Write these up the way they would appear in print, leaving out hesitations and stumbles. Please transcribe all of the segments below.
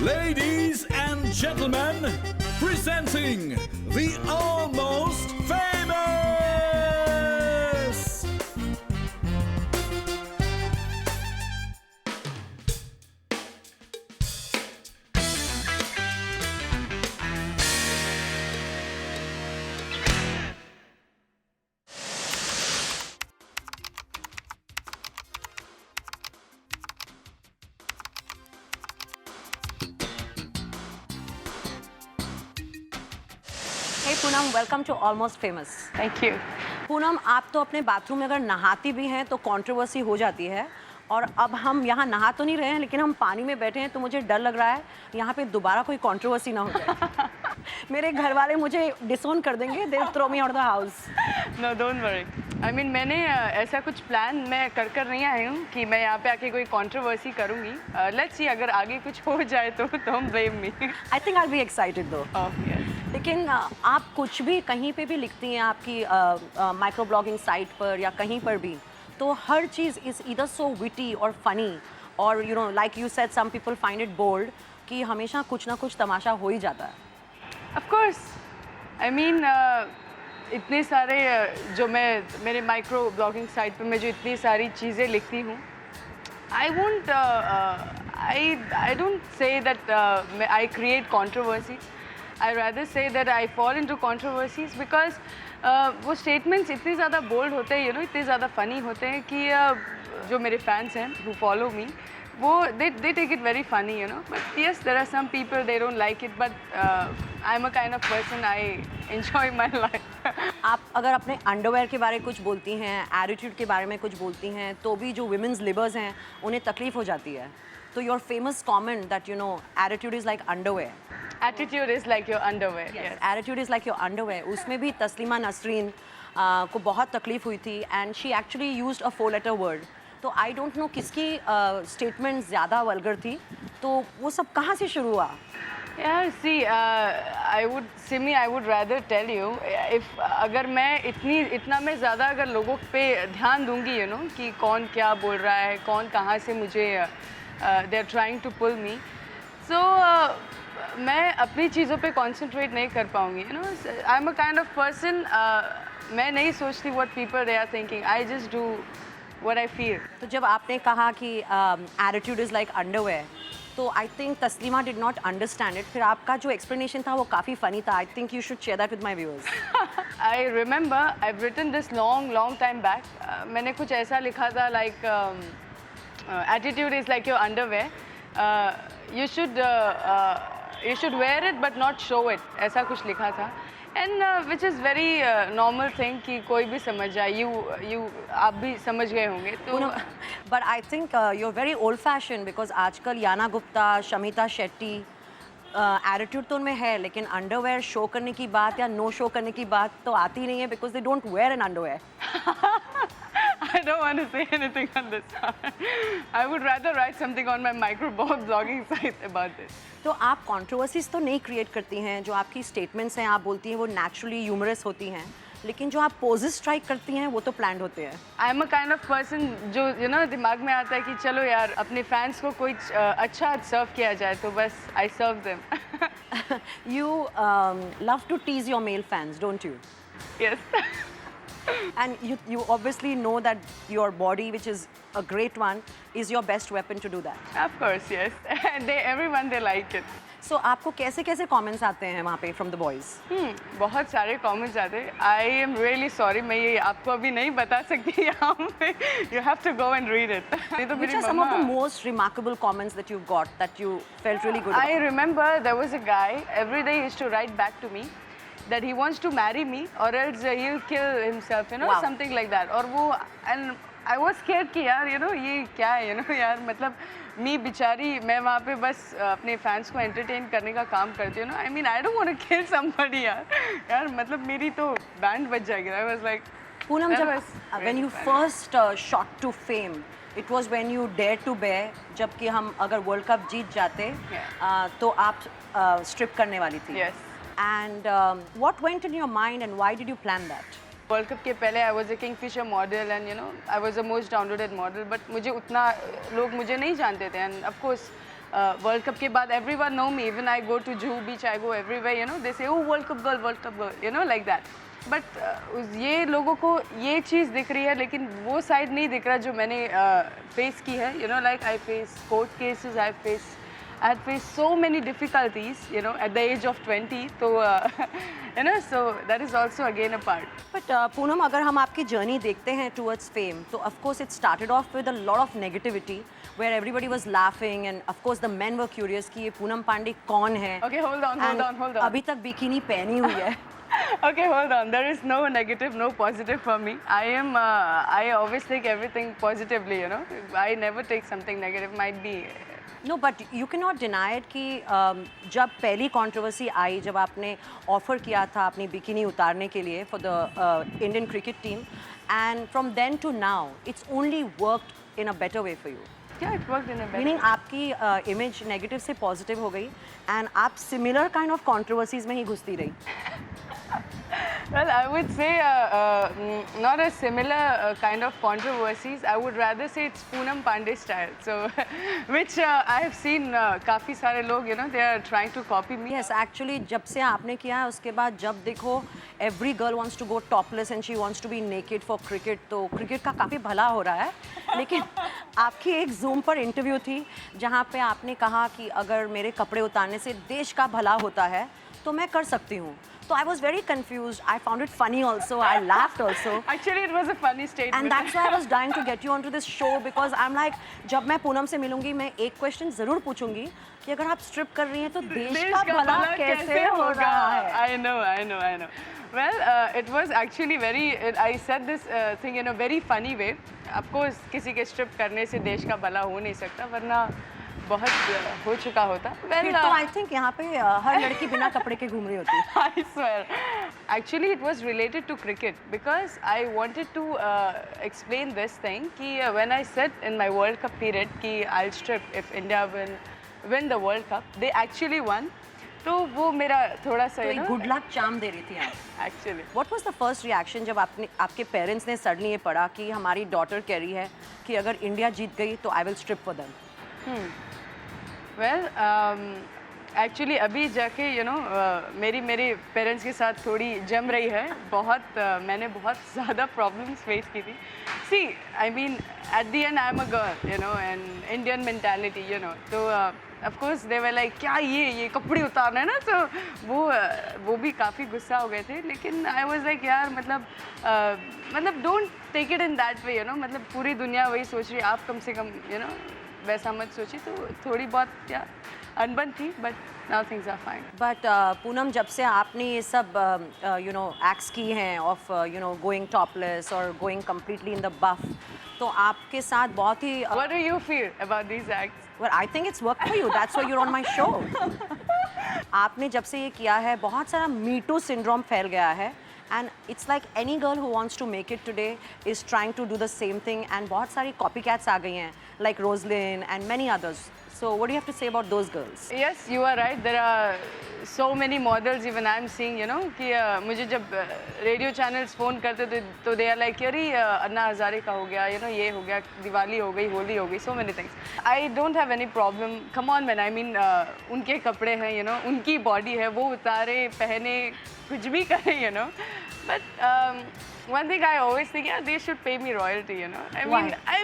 Ladies and gentlemen, presenting the Almost Famous! Hey Poonam, welcome to almost famous. Thank you. Poonam, आप तो अपने bathroom में अगर नहाती भी हैं तो कंट्रोवर्सी हो जाती है, और अब हम यहाँ नहा तो नहीं रहे हैं लेकिन हम पानी में बैठे हैं, तो मुझे डर लग रहा है यहाँ पे दोबारा कोई कंट्रोवर्सी ना हो जाए। मेरे घर वाले मुझे डिसोन कर देंगे, they throw me out the house. No don't worry. I mean मैंने ऐसा कुछ प्लान मैं कर नहीं आई हूँ कि मैं यहाँ पे आके कोई कंट्रोवर्सी करूँगी। लेट्स सी, अगर आगे कुछ हो जाए तो don't blame me. I think I be excited दो। लेकिन आप कुछ भी कहीं पे भी लिखती हैं आपकी माइक्रो ब्लॉगिंग साइट पर या कहीं पर भी, तो हर चीज़ इज़ ईदर सो विटी और फनी, और you know like you said some people find it bold, कि हमेशा कुछ ना कुछ तमाशा हो ही जाता है। ऑफ कोर्स, आई मीन इतने सारे जो मैं मेरे माइक्रो ब्लॉगिंग साइट पे मैं जो इतनी सारी चीज़ें लिखती हूँ, I won't I don't say that I create controversy. I rather say that I fall into controversies because वो statements इतने ज़्यादा bold होते हैं, you know, इतने ज़्यादा funny होते हैं कि जो मेरे fans हैं who follow me, वो they take it very funny, you know. But yes, there are some people they don't like it, but I'm a kind of person, I enjoy my life. आप अगर अपने underwear के बारे में कुछ बोलती हैं, एटीट्यूड के बारे में कुछ बोलती हैं, तो भी जो women's livers हैं उन्हें तकलीफ हो जाती है। तो your famous comment that you know attitude is like underwear. Attitude is like your underwear. Yes. Attitude is like your underwear. उसमें भी तस्लीमा नसरीन को बहुत तकलीफ हुई थी, and she actually used a 4-letter word. तो I don't know किसकी statement ज़्यादा वल्गर थी, तो वो सब कहाँ से शुरू हुआ? Yeah, see, Simi, I would rather tell you, if अगर मैं इतना मैं ज़्यादा अगर लोगों पे ध्यान दूंगी, you know, कि कौन क्या बोल रहा है, कौन कहाँ से मुझे they are trying to pull me, so मैं अपनी चीज़ों पे concentrate नहीं कर पाऊंगी, you know. I'm a kind of person, मैं नहीं सोचती what people they are thinking. I just do what I feel. तो जब आपने कहा कि attitude is like underwear, तो I think Taslima did not understand it. फिर आपका जो explanation था वो काफ़ी funny था. I think you should share that with my viewers. I remember I've written this long time back. मैंने कुछ ऐसा लिखा था like attitude is like your underwear. You should wear it but not show it. ऐसा कुछ लिखा था. And which is very normal thing कि कोई भी समझ जाए. आप भी समझ गए होंगे. तो But I think you're very old-fashioned because आजकल याना गुप्ता, शमिता शेट्टी एटीट्यूड तो उनमें है, लेकिन अंडरवेयर शो करने की बात या नो शो करने की बात तो आती नहीं है, because they don't wear an underwear. I don't want to say anything on this. I would rather write something on my micro blogging site about this. तो आप कंट्रोवर्सीज तो नहीं क्रिएट करती हैं, जो आपकी स्टेटमेंट्स हैं आप बोलती हैं वो नेचुरली ह्यूमरस होती हैं, लेकिन जो आप पोजेस स्ट्राइक करती हैं वो तो प्लान्ड होते हैं। I am a kind of person जो यू नो दिमाग में आता है कि चलो यार अपने फैंस को कोई अच्छा सर्व किया जाए, तो बस I serve them. You love to tease your male fans, don't you? Yes. And you obviously know that your body, which is a great one, is your best weapon to do that. Of course, yes. And everyone they like it. So आपको कैसे comments आते हैं वहाँ पे from the boys? बहुत सारे comments आते हैं. I am really sorry, मैं ये आपको अभी नहीं बता सकती यहाँ पे. You have to go and read it. Which are some of the most remarkable comments that you've got that you felt really good about? I remember there was a guy every day used to write back to me that he wants to marry me or else he'll kill himself, you know, something like that. और वो and I was scared कि यार you know ये क्या है, you know यार, मतलब मैं बेचारी मैं वहाँ पे बस अपने फैंस को एंटरटेन करने का काम करती हूँ ना. I mean I don't want to kill somebody यार मतलब मेरी तो बैंड बज जाएगी. I was like पूनम, जब when you first shot to fame, it was when you dared to bear, जबकि हम अगर वर्ल्ड कप जीत जाते तो आप स्ट्रिप करने वाली थी. Yes. And what went in your mind and why did you plan that? World cup के पहले I was a Kingfisher model and you know I was a most downloaded model, but मुझे उतना लोग मुझे नहीं जानते थे. End of course world cup के बाद everyone know me. Even I go to Juhu Beach, I go everywhere. You know, they say, oh, World Cup girl. You know, like that. But ये लोगों को ये चीज़ दिख रही है, लेकिन वो साइड नहीं दिख रहा जो मैंने फेस की है. You know, like I face court cases, I had faced so many difficulties, you know, at the age of 20. So, you know, so that is also again a part. But Poonam, अगर हम आपकी journey देखते हैं towards fame, तो of course it started off with a lot of negativity, where everybody was laughing, and of course the men were curious कि ये पूनम पांडे कौन है. Okay, hold on. अभी तक बिकिनी पहनी हुई है. Okay, hold on. There is no negative, no positive for me. I always take everything positively, you know. I never take something negative. Might be. No, but you cannot deny it कि जब पहली controversy आई, जब आपने offer किया था अपनी bikini उतारने के लिए for the Indian cricket team, and from then to now, it's only worked in a better way for you. Yeah, it worked in a better Meaning आपकी image negative से positive हो गई, and आप similar kind of controversies में ही घुसती रही. Well, I would say not a similar kind of controversies. I would rather say it's Poonam Pandey style. So, which I have seen काफी सारे लोग, you know, they are trying to copy me. Yes, actually जब से आपने किया है उसके बाद जब देखो every girl wants to go topless and she wants to be naked for cricket, तो cricket का काफ़ी भला हो रहा है. लेकिन आपकी एक Zoom पर इंटरव्यू थी जहाँ पे आपने कहा कि अगर मेरे कपड़े उतारने से देश का भला होता है तो मैं कर सकती हूँ. So I was very confused. I found it funny also. I laughed also. Actually, it was a funny statement. And that's why I was dying to get you onto this show because I'm like, जब मैं पूनम से मिलूंगी मैं एक question जरूर पूछूंगी कि अगर आप स्ट्रिप कर रही हैं तो देश का भला कैसे हो रहा है? I know. Well, it was actually very. I said this thing in a very funny way. Of course, किसी के स्ट्रिप करने से देश का भला हो नहीं सकता, वरना बहुत हो चुका होता. फिर तो I think यहाँ पे हर लड़की बिना कपड़े के घूम रही होती. I swear. Actually, it was related to cricket because I wanted to explain this thing कि when I said in my World Cup period कि I'll strip if India win the World Cup, they actually won. तो वो मेरा थोड़ा सा तो good luck charm दे रही थी आप. Actually. What was the first reaction जब आपके पेरेंट्स ने सडनली ये पढ़ा कि हमारी डॉटर कह रही है कि अगर इंडिया जीत गई तो I will strip for them? Well, actually अभी जाके you know मेरे पेरेंट्स के साथ थोड़ी जम रही है. मैंने बहुत ज़्यादा problems face की थी. See, I mean at the end I'm a girl, you know, and Indian mentality, you know. So of course they were like क्या ये कपड़े उतारना है ना, तो वो भी काफ़ी गुस्सा हो गए थे. लेकिन I was like यार मतलब don't take it in that way, you know. मतलब पूरी दुनिया वही सोच रही है, आप कम से कम you know वैसा मत सोचिए. तो थोड़ी बहुत क्या अनबन थी, but now things are fine. But Poonam जब से आपने ये सब you know acts की हैं of you know going topless or going completely in the buff, तो आपके साथ बहुत ही What do you feel about these acts? Well, I think it's worked for you. That's why you're on my show. आपने जब से ये किया है बहुत सारा Me Too syndrome फैल गया है. And it's like any girl who wants to make it today is trying to do the same thing. And बहुत सारी copycats आ गई हैं, like Rosalyn and many others. So what do you have to say about those girls? Yes, you are right. There are so many models even I'm seeing, you know, कि मुझे जब radio channels phone करते थे तो they are like यारी अन्ना हज़ारे का हो गया, you know, ये हो गया, दिवाली हो गई, होली हो गई, so many things. I don't have any problem. Come on man, I mean उनके कपड़े हैं, you know, उनकी body है, वो उतारे, पहने, कुछ भी करें, you know. But one thing I always think, yeah, they should pay me royalty, you know. I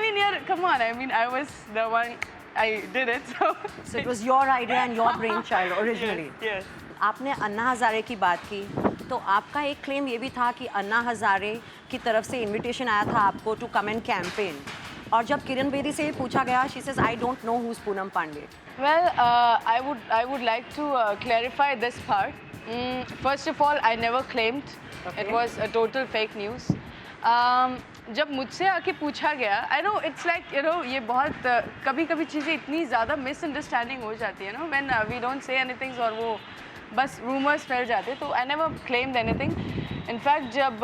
mean, yeah, come on. I mean, I was the one. I did it, So it was your idea and your brainchild originally. Yes. आपने अन्ना हज़ारे की बात की, तो आपका एक claim ये भी था कि अन्ना हज़ारे की तरफ से इनविटेशन आया था आपको टू कम एंड कैंपेन. और जब किरण बेदी से पूछा गया, she says, I don't know who's Poonam Pandey. Well, I would like to clarify this part. First of all, I never claimed. Okay. It was a total fake news. जब मुझसे आके पूछा गया, I know it's like you know ये बहुत कभी चीज़ें इतनी ज़्यादा misunderstanding हो जाती है ना when we don't say anything और वो बस rumors फैल जाते. तो I never claimed anything. In fact जब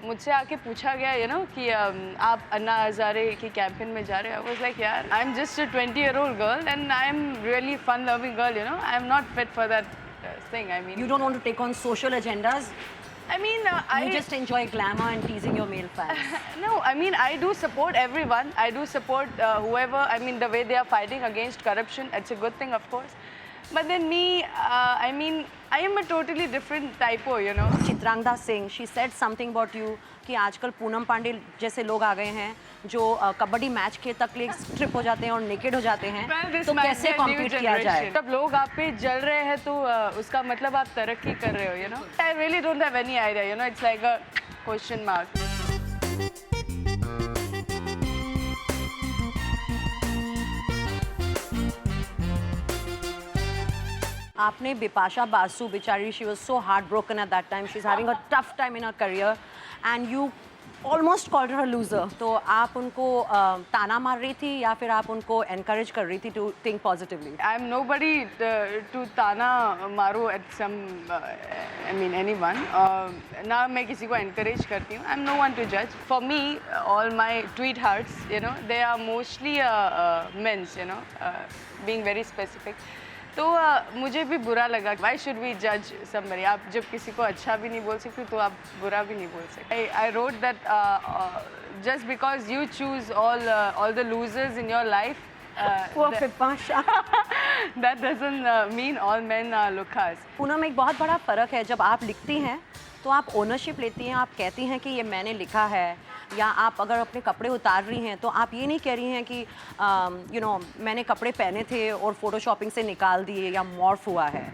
मुझसे आके पूछा गया you know कि आप अन्ना हज़ारे की कैंपेन में जा रहे हो, I was like यार I'm just a 20-year-old girl and I'm really fun-loving girl, you know. I'm not fit for that thing. I mean You don't want to take on social agendas I mean, You just enjoy glamour and teasing your male fans. No, I mean, I do support everyone. I do support whoever, I mean, the way they are fighting against corruption. It's a good thing, of course. But then me, I mean, I am a totally different typo, you know. Chitrangada Singh, she said something about you कि आजकल पूनम पांडे जैसे लोग आ गए हैं जो kabaddi match के तक लिए स्ट्रिप हो जाते हैं और नेकेड हो जाते हैं, Well, this तो might कैसे be a new कॉम्पीट किया जाए? generation. तब लोग आप पे जल रहे हैं तो उसका मतलब आप तरक्की कर रहे हो, you know. I really don't have any idea, you know. It's like a question mark. आपने बिपाशा बासु बेचारी, she was so heartbroken at that time. She's having a tough time in her career, and you almost called her a loser. तो आप उनको ताना मार रही थी या फिर आप उनको encourage कर रही थी to think positively? I'm nobody to tana maru at some, I mean anyone. ना मैं किसी को encourage करती हूँ. I'm no one to judge. For me, all my tweet hearts, you know, they are mostly men's, you know, being very specific. तो मुझे भी बुरा लगा. Why should we judge somebody? आप जब किसी को अच्छा भी नहीं बोल सकते तो आप बुरा भी नहीं बोल सकते. I wrote that just because you choose all the losers in your life, Poor Bipasha. that doesn't mean all men are lukas. Poonam, एक बहुत बड़ा फ़र्क है, जब आप लिखती हैं तो आप ओनरशिप लेती हैं, आप कहती हैं कि ये मैंने लिखा है, या आप अगर अपने कपड़े उतार रही हैं तो आप ये नहीं कह रही हैं कि यू नो मैंने कपड़े पहने थे और फोटोशॉपिंग से निकाल दिए या मॉर्फ हुआ है.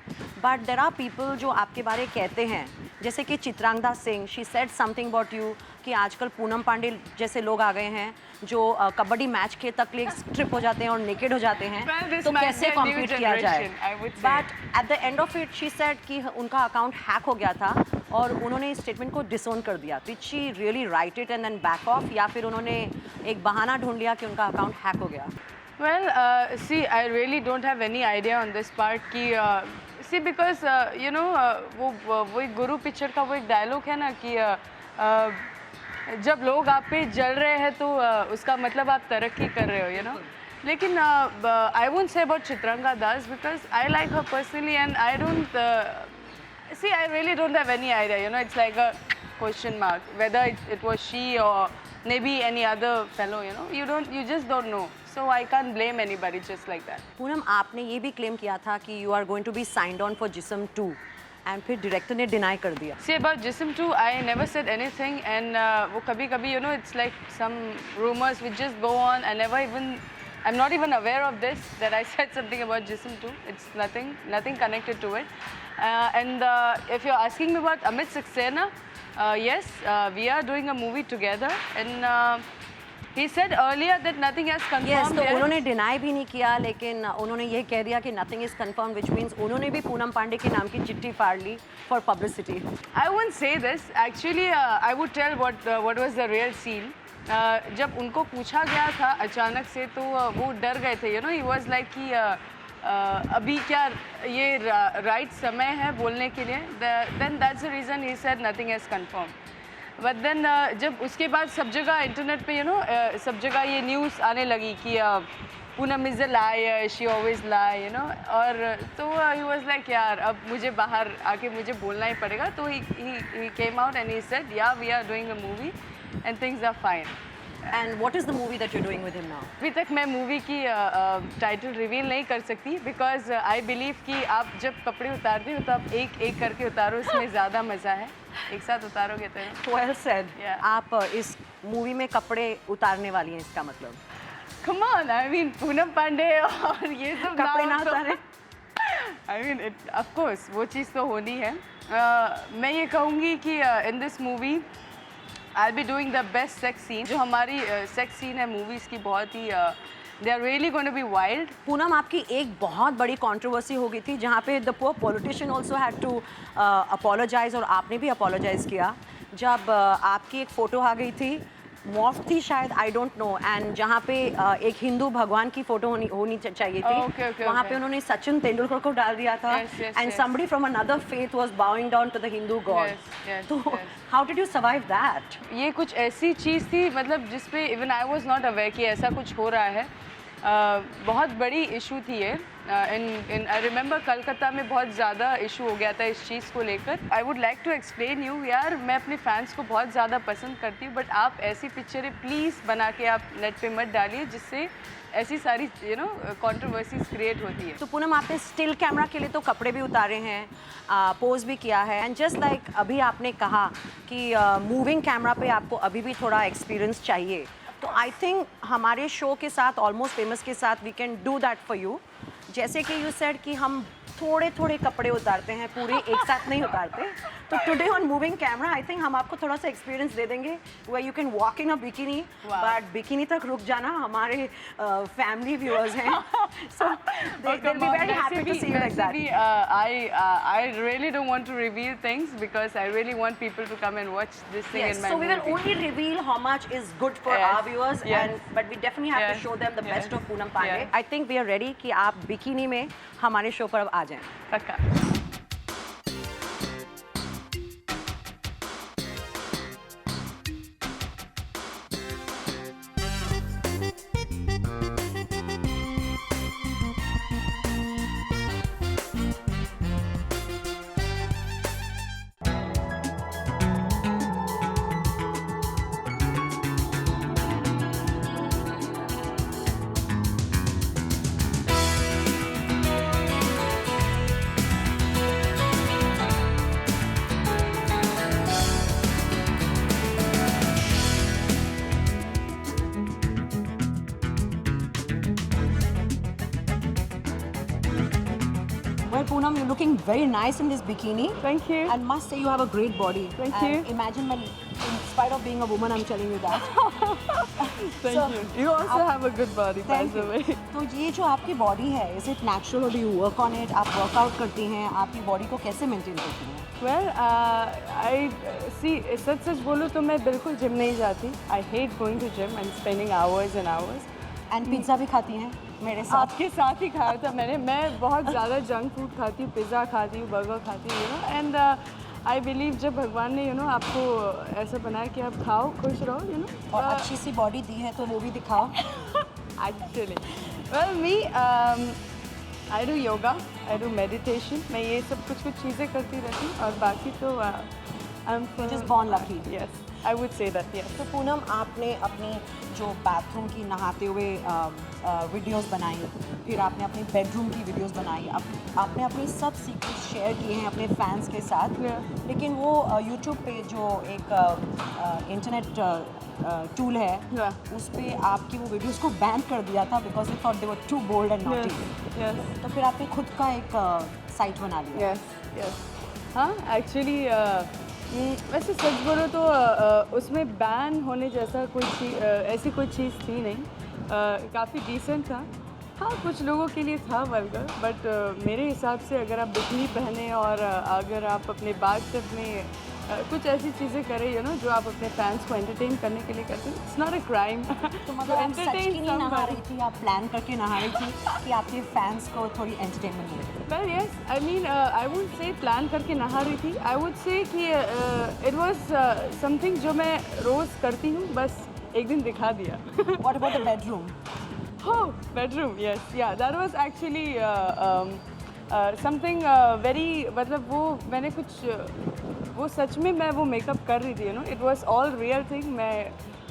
बट देर आर पीपल जो आपके बारे कहते हैं, जैसे कि Chitrangada Singh, she said something about you कि आजकल पूनम पांडे जैसे लोग आ गए हैं जो कबड्डी मैच के तक लिए स्ट्रिप हो जाते हैं और नेकेड हो जाते हैं, Well, this तो might कैसे be a new कॉम्पीट किया जाए? generation, I would say. But at the end of it she said कि उनका अकाउंट हैक हो गया था और उन्होंने इस स्टेटमेंट को डिसोन कर दिया. Did she really write it and then back off, या फिर उन्होंने एक बहाना ढूंढ लिया कि उनका अकाउंट हैक हो गया? Well, see, I really don't have any idea on this part कि see because you know वो एक गुरु पिक्चर का वो एक डायलॉग है ना कि जब लोग आप पे जल रहे हैं तो उसका मतलब आप तरक्की कर रहे हो, you know. लेकिन I won't say about Chitranga Das because I like her personally and I don't see, I really don't have any idea, you know. It's like a question mark whether it was she or maybe any other fellow, you know. You just don't know. So I can't blame anybody just like that. Poonam, आपने ये भी claim किया था कि you are going to be signed on for जिस्म 2 and फिर director ने deny कर दिया. See, about Jism 2, I never said anything and वो कभी-कभी, you know, it's like some rumors which just go on. I'm not even aware of this, that I said something about Jism 2. It's nothing connected to it. And if you're asking me about Amit Saxena, yes, we are doing a movie together and he said earlier that nothing has confirmed Yes, तो yet. उन्होंने deny भी नहीं किया, लेकिन उन्होंने ये कह दिया कि nothing is confirmed, which means उन्होंने भी पूनम पांडे के नाम की चिट्ठी फाड़ ली for publicity. I won't say this. Actually, I would tell what was the real scene. जब उनको पूछा गया था अचानक से तो वो डर गए थे, you know. He was like कि अभी क्या ये right समय है बोलने के लिए. Then that's the reason he said nothing has confirmed. But then जब उसके बाद सब जगह इंटरनेट पे, you know, सब जगह ये न्यूज़ आने लगी कि Poonam is a liar, she always lie, you know. और तो he was like यार अब मुझे बाहर आके मुझे बोलना ही पड़ेगा. तो he came out and he said yeah, we are doing a movie and things are fine. And what is the movie that you're doing with him now? अभी तक मैं मूवी की टाइटल रिवील नहीं कर सकती बिकॉज आई बिलीव कि आप जब कपड़े उतारते हो तो आप एक एक करके उतारो, इसमें ज़्यादा मज़ा है. एक साथ उतारोगे तो Well said. Yeah. आप इस मूवी में कपड़े उतारने वाली हैं, इसका मतलब? Come on, I mean Poonam Pandey और ये सब कपड़े नाम ना तो- उतारे? I mean of course वो चीज़ तो होनी है. मैं ये कहूँगी कि in this movie I'll be doing the best sex scene. जो हमारी sex scene है movies की बहुत ही they are really going to be wild. Poonam, आपकी एक बहुत बड़ी कंट्रोवर्सी हो गई थी जहाँ पे the poor politician also had to apologise, और आपने भी अपोलोजाइज किया जब आपकी एक फ़ोटो आ गई थी, मॉर्फ थी शायद, आई डोंट नो, एंड जहाँ पे एक हिंदू भगवान की फ़ोटो होनी चाहिए थी. Okay, वहाँ okay. पे उन्होंने सचिन तेंदुलकर को डाल दिया था, Yes, yes, and yes. somebody from another faith was bowing down to the Hindu god. Yes, yes, तो yes. how did you survive that? ये कुछ ऐसी चीज़ थी मतलब जिसपे even I was not aware कि ऐसा कुछ हो रहा है. बहुत बड़ी इशू थी ये. आई रिमेंबर कलकत्ता में बहुत ज़्यादा इशू हो गया था इस चीज़ को लेकर. I would like to explain you यार, मैं अपने फैंस को बहुत ज़्यादा पसंद करती हूँ, बट आप ऐसी पिक्चरें प्लीज़ बना के आप नेट पे मत डालिए जिससे ऐसी सारी कंट्रोवर्सीज क्रिएट होती है. तो पूनम, आपने स्टिल कैमरा के लिए तो कपड़े भी उतारे हैं, पोज भी किया है, एंड जस्ट लाइक अभी आपने कहा कि मूविंग कैमरा पे आपको अभी भी थोड़ा एक्सपीरियंस चाहिए, तो आई थिंक हमारे शो के साथ, ऑलमोस्ट फेमस के साथ, we can do that for you. जैसे कि यू सेड कि हम थोड़े थोड़े कपड़े उतारते हैं, पूरे एक साथ नहीं उतारते, तो today on moving camera I think हम आपको थोड़ा सा एक्सपीरियंस दे देंगे where you can walk in a bikini, but bikini तक रुक जाना, हमारे फैमिली व्यूअर्स हैं, so they will be very happy to see you like that. I really don't want to reveal things because I really want people to come and watch this thing in my So we will movie. only reveal how much is good for Yes, our viewers, yes. but we definitely have to Yes, show them the best yes, of Poonam Pandey. yes. I think we are ready कि आप bikini में हमारे show पर अब आ जाएं. पक्का. Well, Poonam, you're looking very nice in this bikini. Thank you. And must say you have a great body. Thank and you. Imagine when, in spite of being a woman, I'm telling you that. Thank So, you. You also have a good body, by Thank the you. way. तो ये जो आपकी body है, is it natural or do you work on it? आप workout करती हैं, आपकी body को कैसे मेंटेन करती हैं? Well, I see. सच बोलूँ तो मैं बिल्कुल जिम नहीं जाती. I hate going to gym and spending hours and hours. And pizza भी खाती हैं मेरे साथ. आपके साथ ही खाया था मैंने. मैं बहुत ज़्यादा जंक फूड खाती हूँ, पिज़्ज़ा खाती हूँ, बर्गर खाती हूँ, एंड आई बिलीव जब भगवान ने आपको ऐसा बनाया कि आप खाओ, खुश रहो, और अच्छी सी बॉडी दी है तो वो भी दिखाओ. Actually well me I do yoga, I do meditation. मैं ये सब कुछ चीज़ें करती रहती हूँ, और बाकी तो I am Just born lucky. Yes, I would say that. Yes. तो पूनम, आपने अपनी जो बाथरूम की नहाते हुए वीडियोस बनाई, फिर आपने अपनी बेडरूम की वीडियोस बनाई, आपने अपनी सब सीक्रेट्स शेयर किए हैं अपने फैंस के साथ. Yeah. लेकिन वो यूट्यूब पे जो एक इंटरनेट टूल है, Yeah. उस पर आपकी वो वीडियोस को बैन कर दिया था because they thought they were too bold and naughty. Yes. तो फिर आपने खुद का एक साइट बना लिया. यस. यस. हाँ, एक्चुअली वैसे सच बोलो तो उसमें बैन होने जैसा कोई चीज़, ऐसी कोई चीज़ थी नहीं. काफ़ी डिसेंट था. हाँ, कुछ लोगों के लिए था वल्गर, बट मेरे हिसाब से अगर आप बिकनी पहने और अगर आप अपने बाथटब में कुछ ऐसी चीज़ें करें जो आप अपने फैंस को एंटरटेन करने के लिए करते हैं, इट्स नॉट अ क्राइम. तो मतलब आप सच की नहीं नहा रही थी, आप प्लान करके नहा रही थी कि आपके फैंस को थोड़ी एंटरटेनमेंट मिले? Well, yes. I mean, I wouldn't say plan करके नहा रही थी. I would say कि it was something जो मैं रोज़ करती हूँ, बस एक दिन दिखा दिया. What about the bedroom? Oh, bedroom. Yes, yeah. That was actually something very, मतलब वो मैंने कुछ वो सच में मैं वो मेकअप कर रही थी. It was all real thing.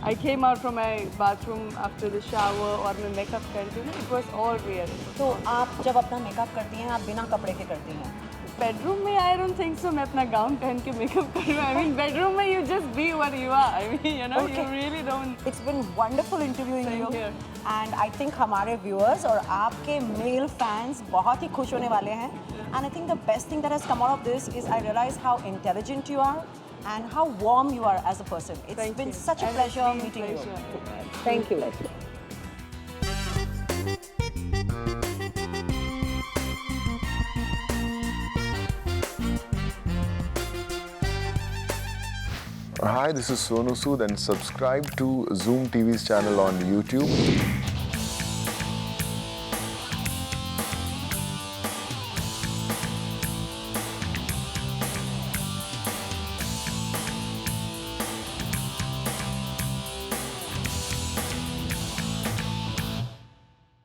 I came out from my bathroom after the shower और मैं मेकअप करती हूँ. It was all real. तो आप जब अपना मेकअप करती हैं, आप बिना कपड़े के करती हैं? बेडरूम में I don't think so. मैं अपना गाउन पहन के मेकअप करूँ. I mean, bedroom में you just be what you are. I mean, Okay. you really don't. It's been wonderful interviewing Same you. here. And I think हमारे viewers और आपके male fans बहुत ही खुश होने वाले हैं. And I think the best thing that has come out of this is I realize how intelligent you are and how warm you are as a person. It's Thank been you. such a And it's pleasure been meeting you. pleasure. Thank you. Hi, this is Sonu Sood and subscribe to Zoom TV's channel on YouTube.